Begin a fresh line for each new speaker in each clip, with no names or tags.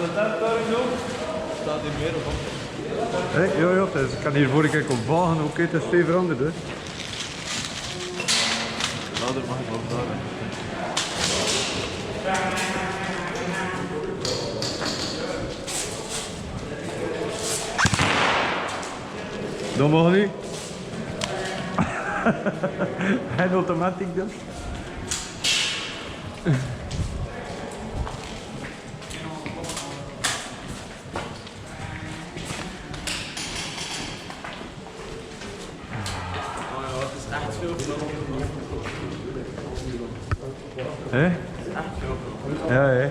de tent daar zo? Staat hier meer of
Hey, ja, dus ik kan hier vorige keer op wagen, oké, het is veel veranderd. Hè.
Nou, daar mag ik wel daar.
Dat mag niet. Geen automatiek dus. Hé? Ja, hé.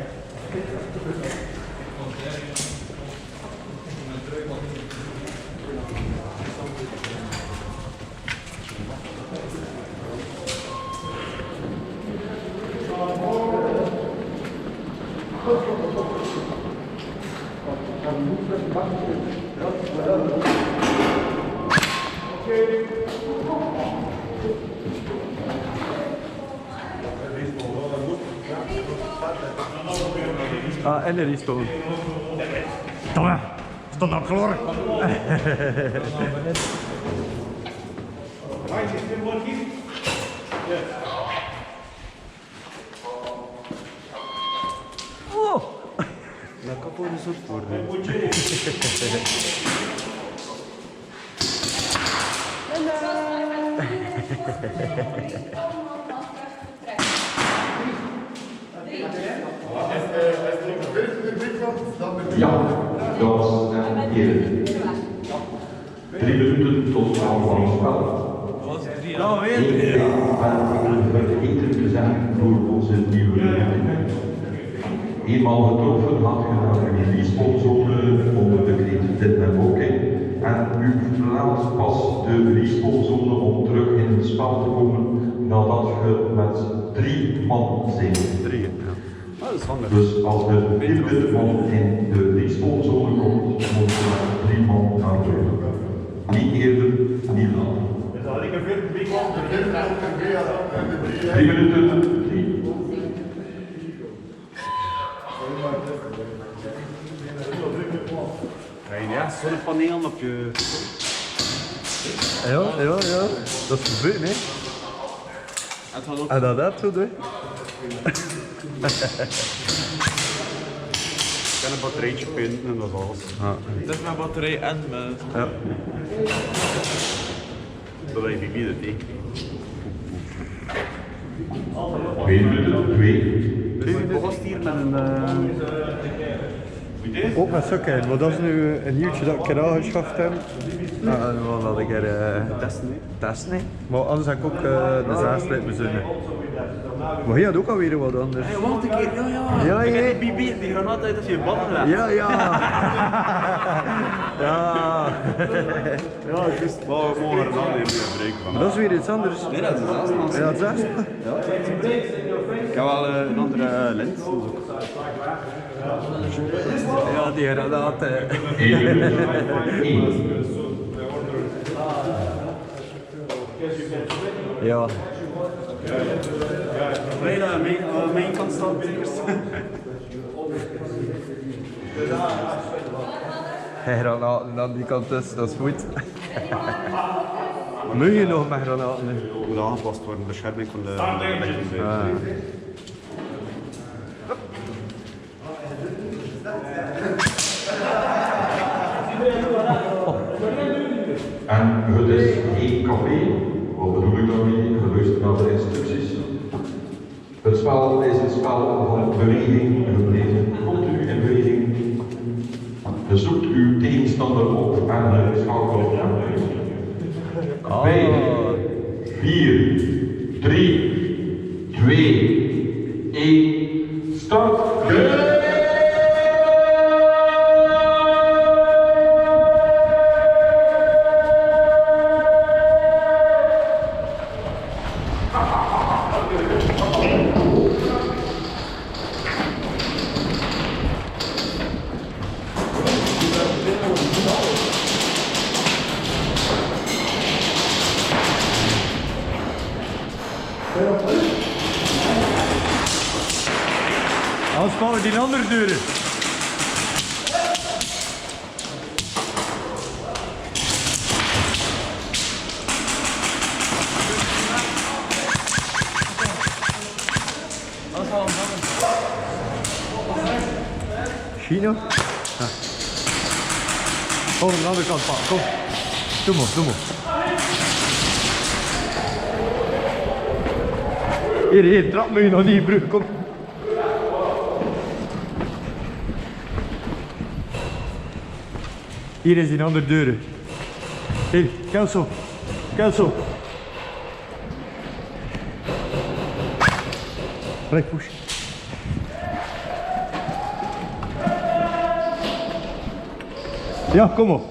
Ah, en er is gewoon. Tom, stond op gloor. Oh! Dat kan voor de zoet worden.
Ja, dames en heren. 3 minuten tot aanvang spel.
Nou, weer.
Vergeten te zijn voor onze nieuwe reglement. Eenmaal getroffen gaat je naar de respawnzone onder de kreet dit en oké. En u verlaat pas de respawnzone om terug in het spel te komen nadat je met 3 man bent.
3, ja. Oh, dat is handig.
Dus als de vierde man in de respawnzone komt, moet je met 3 man naar terug. Niet eerder, niet later. 3 minuten, 3.
Ja, zonnepaneel op je...
Ja. Dat is verboden, hè. En dat heb je, hè.
Ik kan een batterijtje pinten en dat is alles.
Ja.
Het is mijn batterij en mijn...
Ja.
Dat heb je midden tegen.
2 minuten, 2.
Dus ik was hier met een...
Ook met sukken, maar dat is nu een nieuwtje dat ik er aangeschaft heb. Nou, dan wil ik er testen. Maar anders heb ik ook de zaagstrijd bezonnen. Maar je had ook alweer wat anders.
Hey, wacht een keer, ja.
Ja,
Ik
ja.
heb die granaat uit als je banden hebt.
Ja. Ja.
Ja, juist. Maar we mogen er dan even gebruiken van.
Dat is weer iets anders.
Nee, dat is hetzelfde.
Ja, dat is
Ik heb wel een andere lens. Dus ook.
Ja, die granaat.
1 minuut, 1.
Ja.
Nee, dat mijn kant staat eerst.
Hey, granaten aan die kant tussen, dat is goed. Moet je nog met granaten?
Het moet aangepast worden, bescherming van de lichting.
Ah.
En het is geen café. Wat bedoel ik daarmee? Je luistert naar de instructies. Het spel is een spel van beweging. Je blijft continu in beweging. Je zoekt uw tegenstander op en schakelt hem uit. 5, 4, 3, 2, 1, start!
Anders vallen die andere deuren. Chino. Ja. Kom, aan de andere kant pakken, kom. Doe maar, doe maar. Hier, trap me nog niet, brug, kom. Hier is die andere deur. Hier, Kelso. Kelso. Allee, push. Ja, kom op.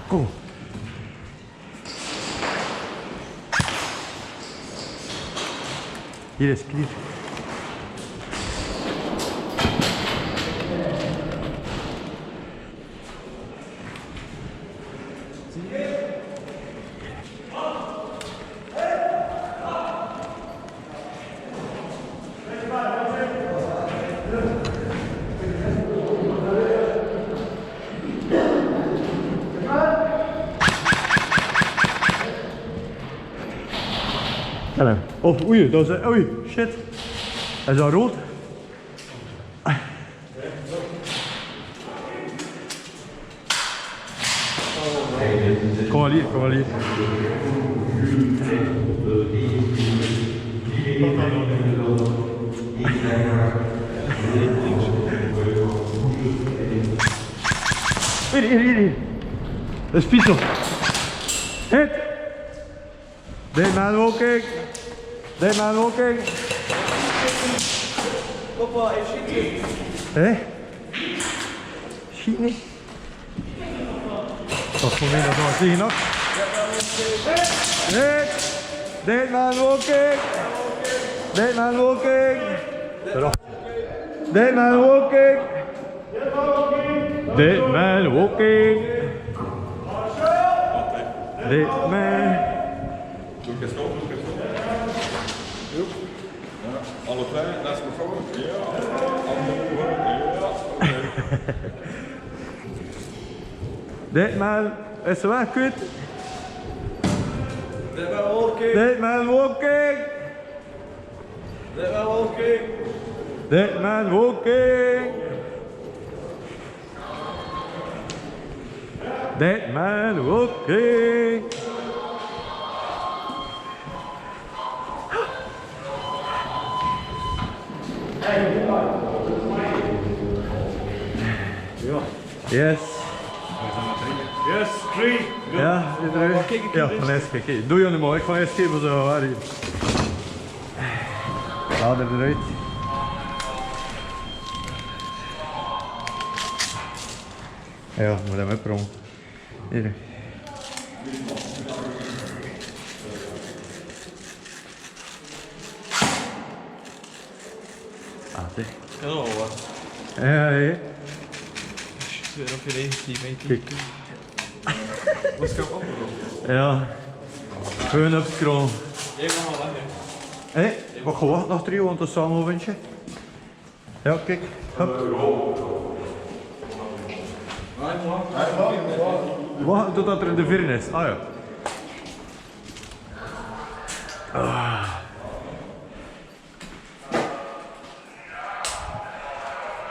Kom. Hier is clear. Of oei, dat is oei, shit. Hij is al rood. Kom maar hier, kom maar hier. Hier. Dat is Piso. Hit. Dead man walking. Dead man walking.
Papa, hij schiet niet.
Hé? Schiet niet? Dat voor mij dat nog tegen nog. Hit. Dead man walking. Dead man walking. Dead man walking. Dead man walking. Dead man.
Alle twee, dat is voor. Ja.
Dead man is weg, kut.
Dead man walking.
Dead man walking.
Dead man walking.
Dead man walking. Dead man walking. Yes.
Yes, 3.
Ja, iedereen. Ja, van eerst kijken. Doe je niet mooi, ik ga eerst kijken zo waar hier. Laat er eruit. Ja, moet hem opruimen. Hier. Ah, dit.
Ja, wat.
Ja, hier.
Weer op je 19 meter.
Kijk.
Wat is er op?
Ja. Gewoon op de kroon.
Ik ga maar weg.
Hé, wat gewacht nog 3, want dat is samen windje. Ja, kijk. Hup. Wacht totdat er in de vierde is. Ah ja.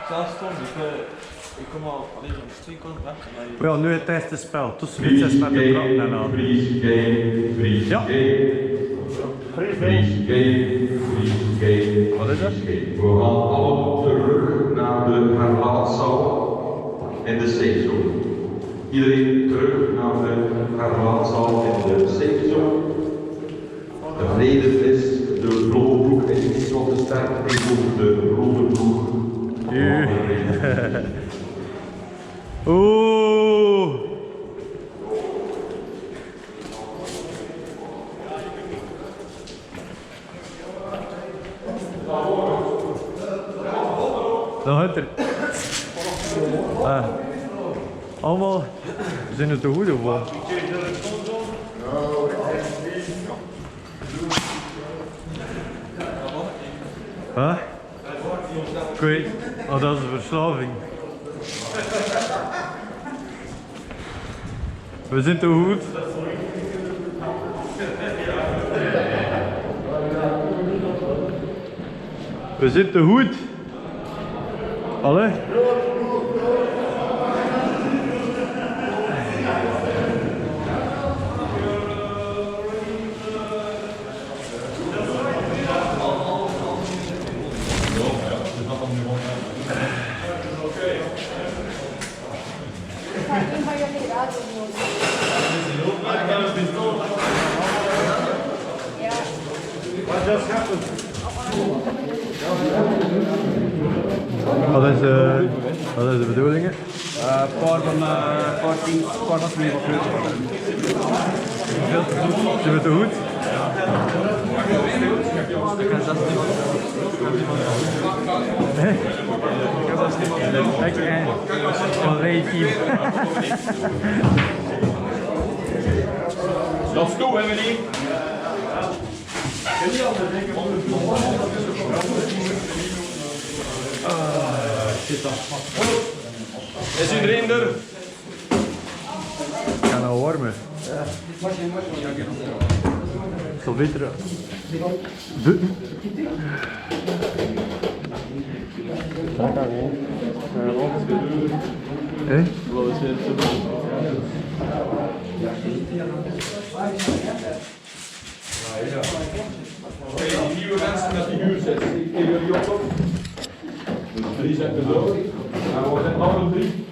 Zelfs Tom, ik kom al alleen op de stream weg.
Ja, nu het eerste spel. Tussen het is met de trap en aan.
Freeze game, freeze
Ja.
game. Freeze game, freeze game.
Wat is dat?
We gaan allemaal terug naar de herlaatzaal in de safe zone. Iedereen terug naar de herlaatzaal in de safe zone. De reden is de blauwe broek is niet zo te sterk tegenover de rode broek.
Oeh. Dan gaat er. Allemaal zijn het te goed of wat? Huh? Ik weet, oh, dat is een verslaving. We zijn te goed. We zijn te goed. Allee. Wat is de bedoeling?
Paar van 2 wat groot.
Zijn we te goed? Kijk eens. Van Reiki.
Dat is toe, hè, meneer? Is iedereen er?
Ik ga nou warmen. Zo beter. Hé?
Oké, die nieuwe mensen met die huursets, ik geef jullie op. 3 zetten door. En wordt het nog een 3?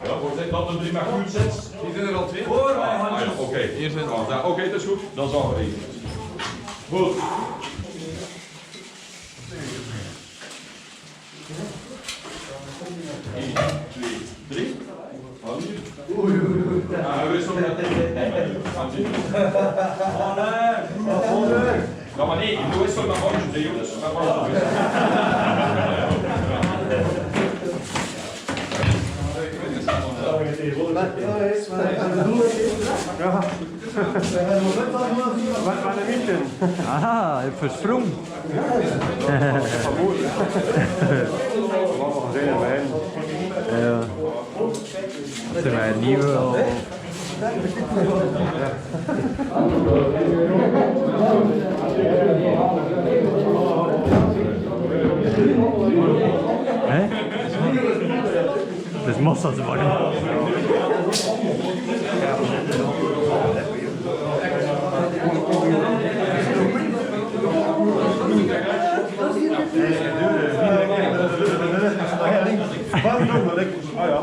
Ja, wordt het nog een 3 met huursets? Die zijn er al 2. Oké, hier zijn er al. Oké, dat is goed. Dan zal er één. Goed. Ja, maar nee, doe eens zo naar voren, jongens. Naar voren.
Aha, het versprong. Ja. Dat zijn wij nieuwe al. Hé? Het is massa te worden.
Waarom doen we dat? Ah ja.